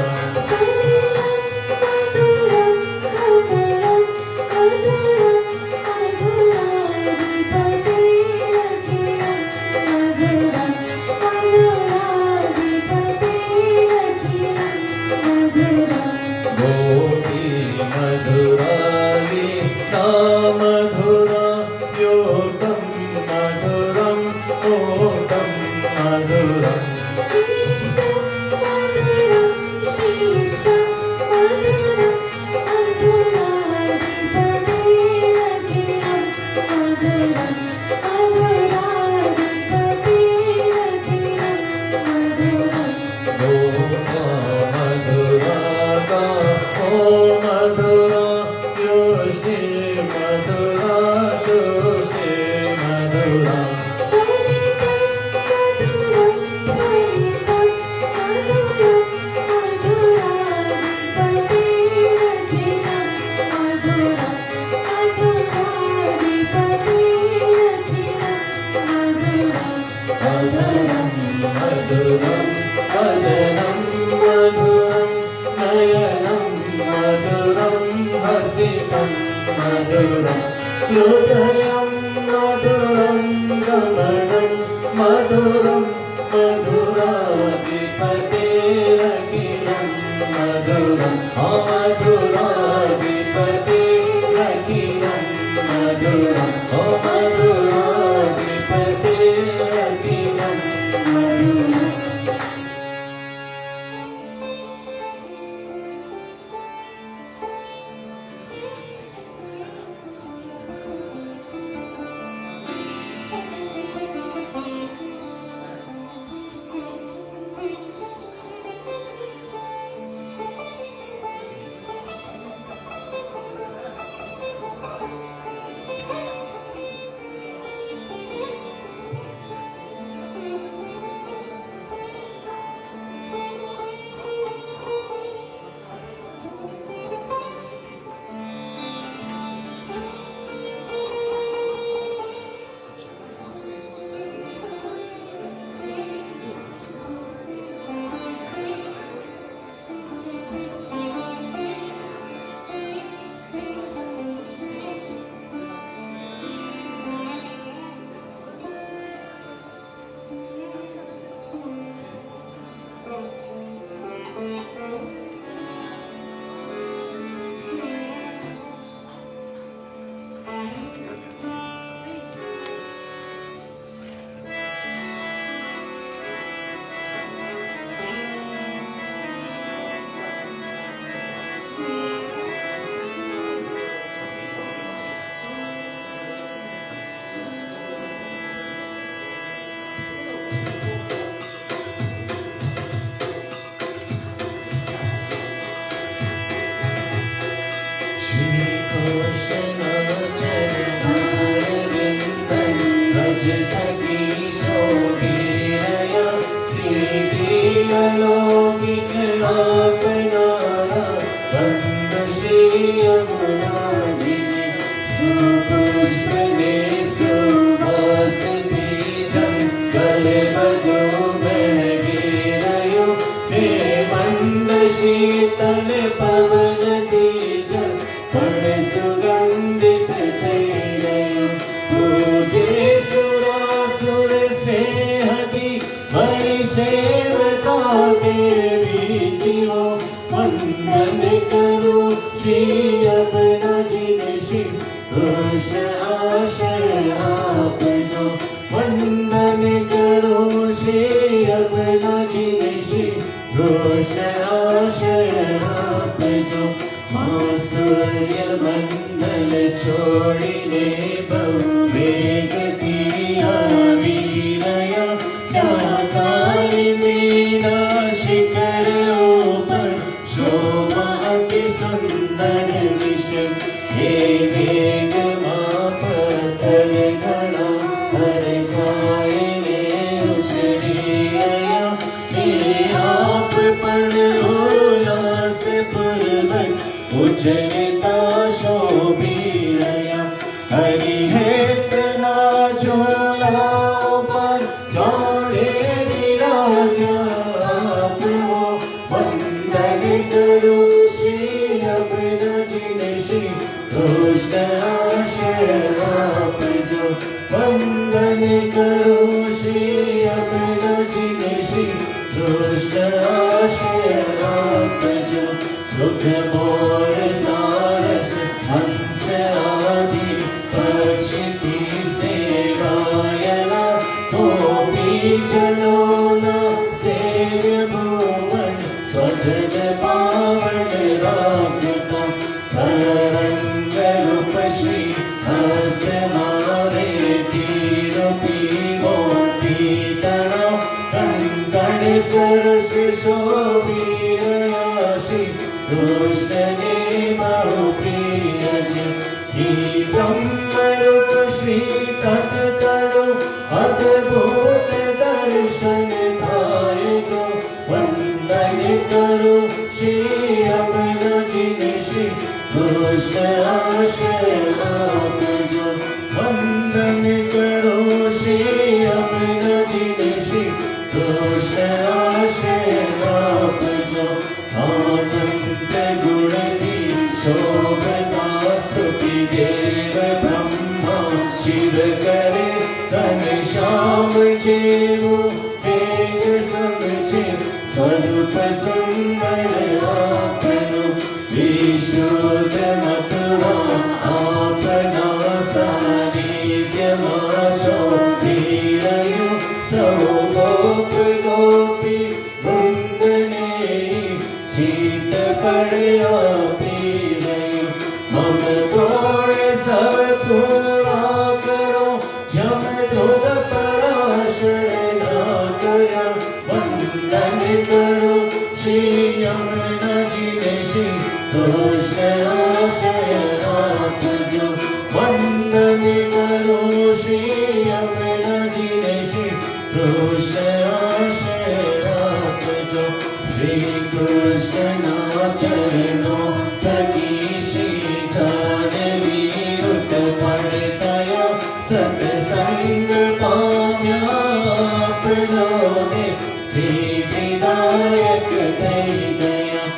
गोपी मधुरा लीला मधुरा योगं मधुरं ओदं मधुरम् गोपा मधुरा गापो मधुरा योष्टि मधुरा शुष्टि मधुरा अधरं मधुरं वदनं मधुरं नयनं मधुरं हसितं मधुरम् हृदयं मधुरं गमनं मधुरं मधुराधिपतेरखिलं मधुरम् मधुराधिपतेरखिलं मधुरम् मधुराधिपतेरखिलं मधुरम् प्रीति अलौकिक अपनाया बंद श्री यमुना जी की सुपुष्प ने सुवास दी जंगल बजो बह गिरयो हे मंद शीतल पवन दीज पण सुगंधित થઈ ગયો पूजे सुरासुर स्नेहदी मणि सेवका देवी जीवो वंदन करो श्री अपना जिन श्री कृष्ण आशय आपजो वंदन करो श्री अपना जिन श्री कृष्ण आशय आपजो मां सूर्य मंडल छोड़ीने बहु वेगती આવી રહ્યા ત્યાં મીના શિખર ઉપર શોભા અતિ સુંદર વિશે હે વેગમાં પથ્થર ઘણા હરખાઈને ઉછળી રહ્યા હે આપ પણ ઉલ્લાસ પૂર્વક ઉજળતા શોભી રહ્યા હરિહેતના ઝોલા ઉપર જોડે વિરાજ્યા આપો વંદન કરો શ્રી અપરાજીને શ્રી કૃષ્ણ આશય આપજો વંદન કરો શ્રી અપરાજીને શ્રી કૃષ્ણ આશય આપજો સુખ મોર સારસ હંસ આદિ પક્ષી સેવાયલા ગોપી જનોના સેવ્ય ભુવન સ્વજન પાવન રાખતા તરંગ રૂપ શ્રી હસ્ત મારે તીરુપી મોતી તણાવ કંકણ સરસ શોભી રહ્યા શ્રી કૃષ્ણને બહુ પ્રિય છે ઈ બ્રહ્મરૂપ શ્રી તત્તળો અદ્ભુત દર્શન થાય જો વંદન કરો શ્રી અપરાજીને શ્રી કૃષ્ણ આશય આપજો વંદન કરો શ્રી અપરાજીને શ્રી કૃષ્ણ આશય આપજો આનંદ ગુણથી શોભતા સ્તુતિ દેવ બ્રહ્મા શિવ કરે ઘનશ્યામ જેવું વેગ સમજે સ્વરૂપ સુંદર આપનું વિશુદ્ધ મથુરા આપના સાનિધ્યમાં શોભી રહ્યું સૌ ગોપ ગોપી વૃંદને શીત પડ્યા પી રહ્યું મમ ગોળ સબ પૂરા કરો જમ ધોધ પરાશર ના કર્યા વંદન કરો શ્રી યમુનાજીને શ્રી કૃષ્ણ આશય આપજો વંદન કરો શ્રી યમુનાજીને શ્રી કૃષ્ણ આશય આપજો શ્રી કૃષ્ણના ચરણો થકી શ્રી જાનવી ઉત્પન્ન થયા સત્સંગ પામ્યા આપનોને સિદ્ધિદાયક થઈ ગયા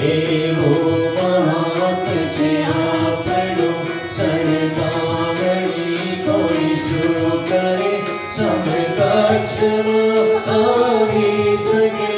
એવો મહાત્મ છે આપણું શરણાગતિ કોઈ શું કરે સમકક્ષમાં આવી શકે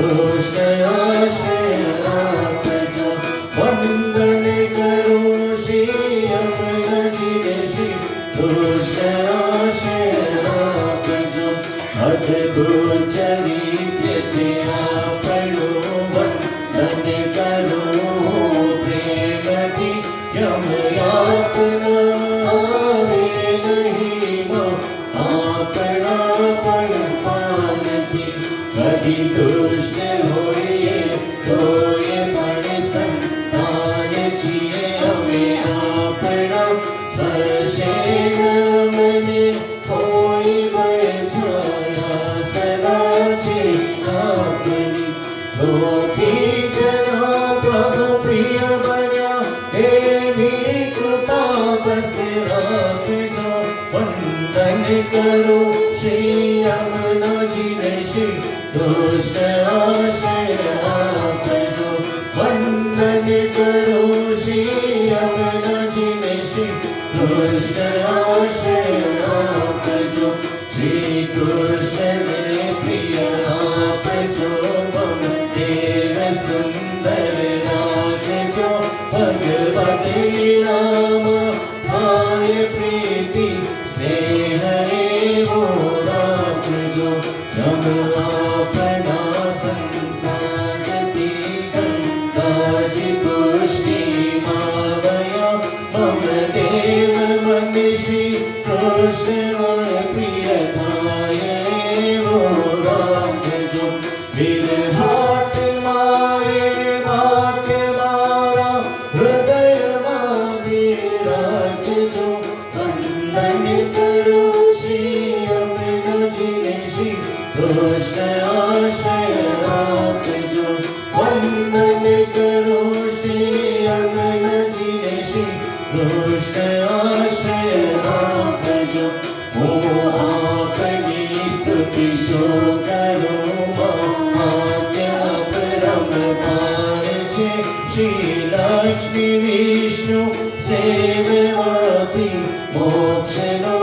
કૃષ્ણ આશય આપજો વંદન કરો શ્રી અપરાજીને શ્રી કૃષ્ણ આશય આપજો અદ્ભુત ચરિત્ર છે આપણું વંદન કરો પ્રેમથી યમ યાતના આવે નહીં આપણા દુષ્ટ હોઈએ તોય પણ સંતાન છીએ અમે આપણા સ્પર્શે મને કોઈ બચાયા સદા છે આપની દોથી જનો પ્રભુ પ્રિય બન્યા એવી કૃપા બસ રાખજો વંદન કરો શ્રી યમુનાજીને શ્રી દુષ્ટ આશય આપજો વંદન કરો શ્રી યમુનાજીને શ્રી દુષ્ટ આશય આપજો શ્રી કૃષ્ણને પ્રિય આપજો મમ દેવ સુંદર રાખજો ભગવત લીલામાં થાય પ્રીતિ સ્નેહ એવો રાખજો નમ આપના સંસારથી ગંગાજી પુષ્ટિમાં વયા મમ દેવ મન શ્રી કૃષ્ણ પ્રિય થાય એવો રાખજો વિરહાટ મારે વાક્ય મારા હૃદયમાં વિરાજજો વંદન કરો શ્રી યમુનાજીને શ્રી કૃષ્ણ આશય આપજો વંદન કરો શ્રી યમુનાજીને શ્રી કૃષ્ણ આશય આપજો હું આપની સ્તુતિ શો કરું મહાત્મ્ય પરમ પાર છે શ્રી લક્ષ્મી વિષ્ણુ સેવવાથી મોક્ષનો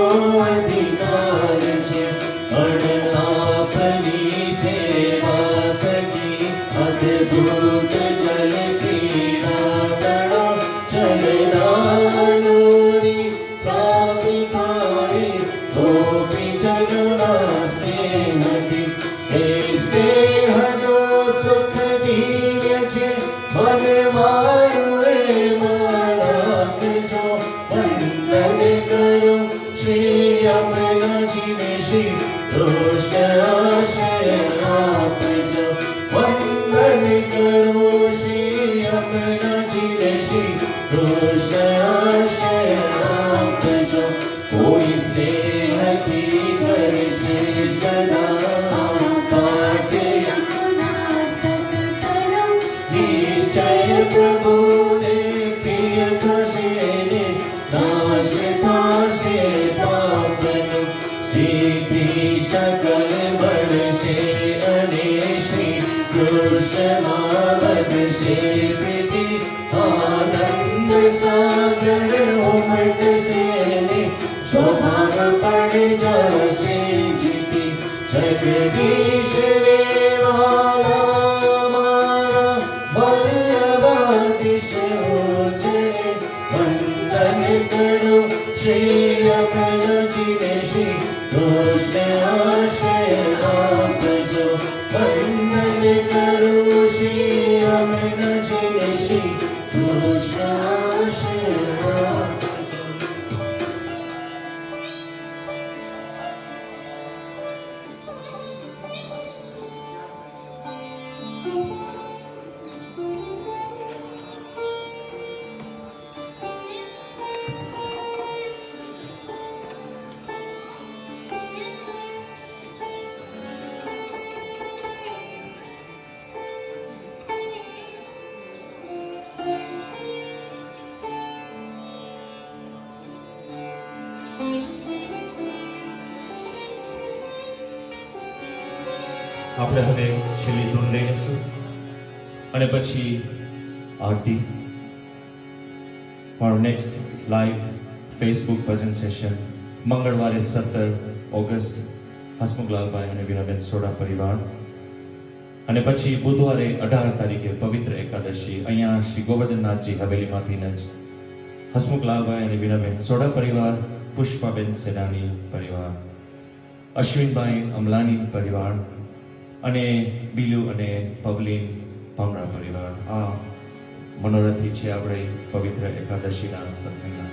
અધિકાર છે પણ આપની સેવા થકી અદ્ભુત જલ ક્રીડા ગણો ચલનાનુરી પ્રાપ્તિ થાય ગોપી જનોના સ્નેહથી હે સ્નેહનો સુખ દિવ્ય છે મન મારું એમાં રાખજો વંદન કરો શ્રી યમુનાજીને શ્રી કૃષ્ણ આશય આપજો વંદન કરો શ્રી યમુનાજીને શ્રી કૃષ્ણ આશય આપજો કોઈ સ્નેહથી કરશે સદા પાઠ નિશ્ચય પ્રભુને પ્રિય થશે ને નાશ થશે પાપનો સિદ્ધિ સકલ મળશે અને શ્રી કૃષ્ણમાં વધશે પ્રીતિ આનંદ સાગર ઉમટશે ને સ્વભાવ પડ જશે જીતી જગદીશ દેવાલા મારા વલ્લભાધીશ છે વંદન કરો શ્રી યમુનાજીને શ્રી કૃષ્ણ આશય આપજો વંદન કરો શ્રી યમુનાજીને શ્રી કૃષ્ણ આશય આપજો
આપણે હવે છેલ્લી ધૂન લઈશું અને પછી આરતી. Our next live Facebook Bhajan session મંગળવારે 17 ઓગસ્ટ હસમુખલાલભાઈ અને વીરાબેન સોડા પરિવાર, અને પછી બુધવારે 18 તારીખે પવિત્ર એકાદશી અહીંયા શ્રી ગોવર્ધનનાથજી હવેલીમાંથી જ હસમુખલાલભાઈ અને વીરાબેન સોડા પરિવાર, પુષ્પાબેન સેનાની પરિવાર, અશ્વિનભાઈ અમલાની પરિવાર અને બીલુ અને પવલીન ભામરા પરિવાર આ મનોરથી છે આપણે પવિત્ર એકાદશીના સત્સંગના,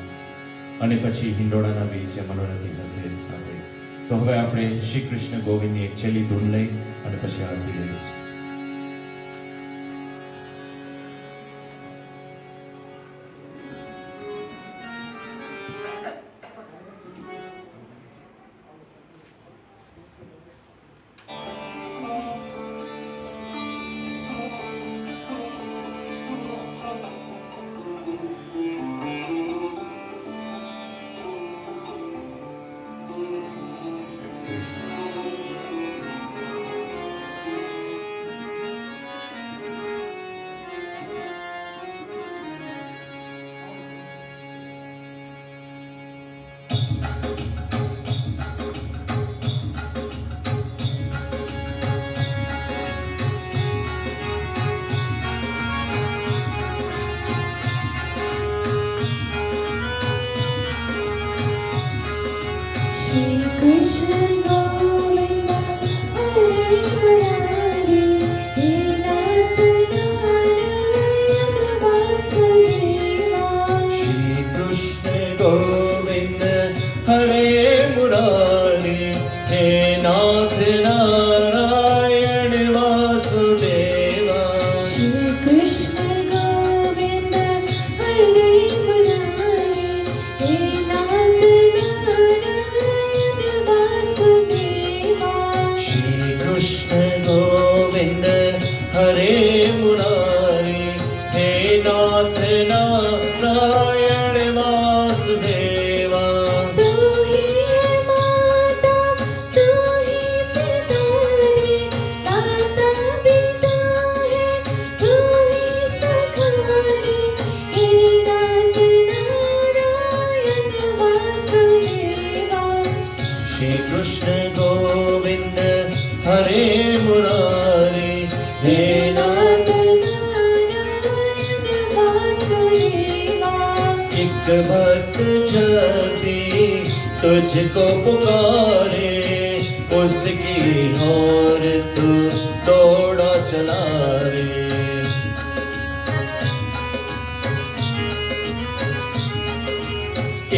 અને પછી હિંડોળાના બી જે મનોરથી હશે સાથે. તો તો હવે આપણે શ્રી કૃષ્ણ ગોવિંદની એક છેલ્લી ધૂન લઈ અને પછી આરતી લઈશું.
भक्त जब भी तुझको पुकारे उसकी ओर तू दौड़ा चला रे।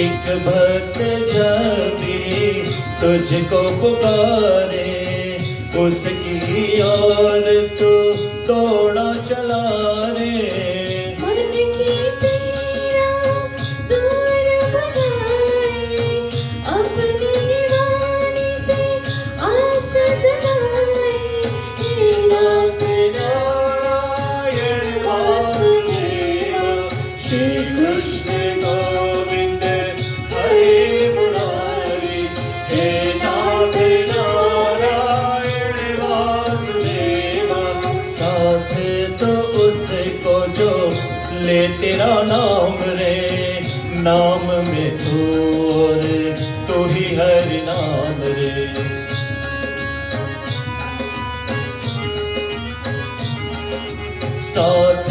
एक भक्त जब भी तुझको पुकारे उसकी ओर तू दौड़ा चला रे। ले तेरा नाम रे, नाम में तू और तू ही हरि नाम रे। साथ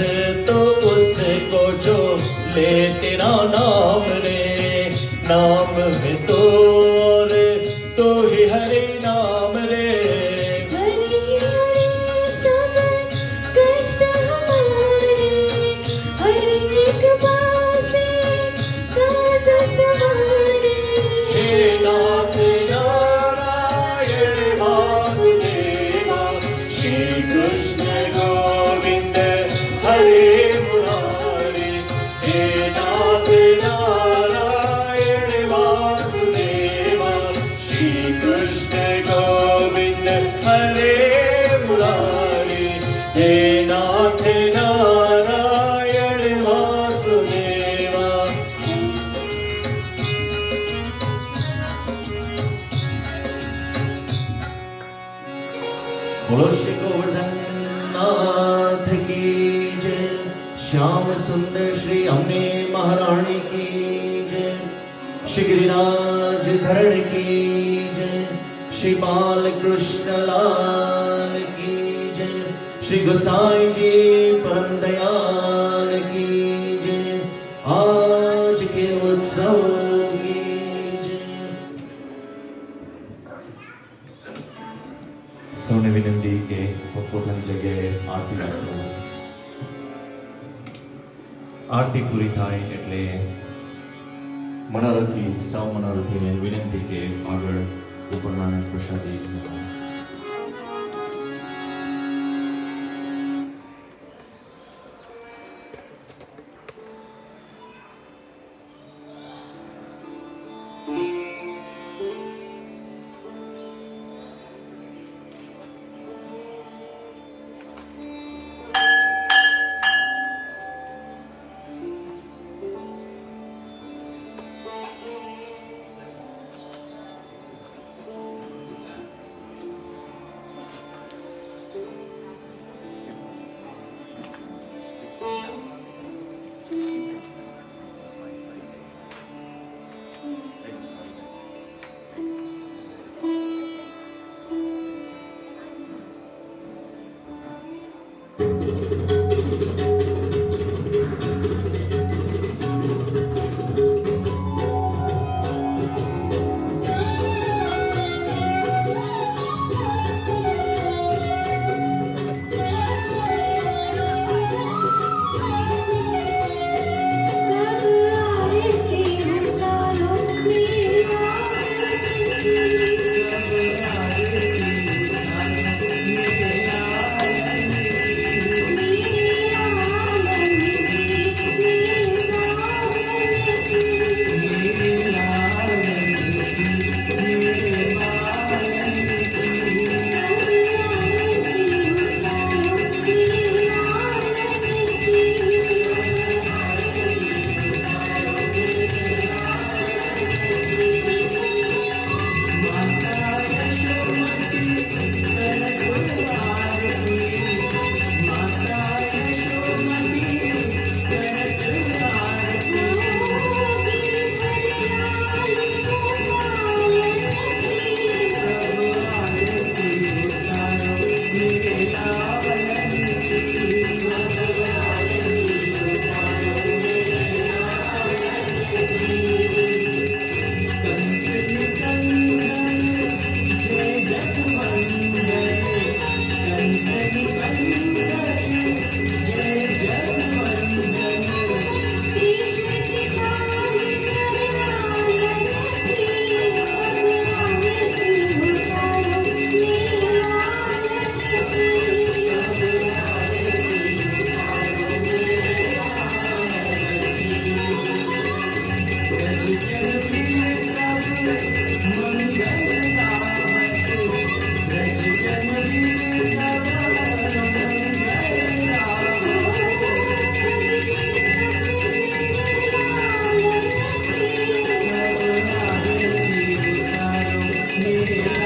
तो उसको जो ले तेरा नाम रे, नाम में तू और तू ही हरि नाम रे। बोलो श्री गोवर्धन नाथ की जय, श्याम सुंदर श्री अम्बे महारानी की जय, श्री गिरिराज धरण की जय, श्री बाल कृष्ण लाल की जय, श्री गोसाई जी परम दयाल की जय, आज के उत्सव की जय।
સૌને વિનંતી કે પોતપોતાની જગ્યાએ આરતી વાસ્તુ. આરતી પૂરી થાય એટલે મનોરથી સૌ મનોરથીને વિનંતી કે આગળ সম্পূর্ণানন্দ প্রসাদী নমঃ।
मेरे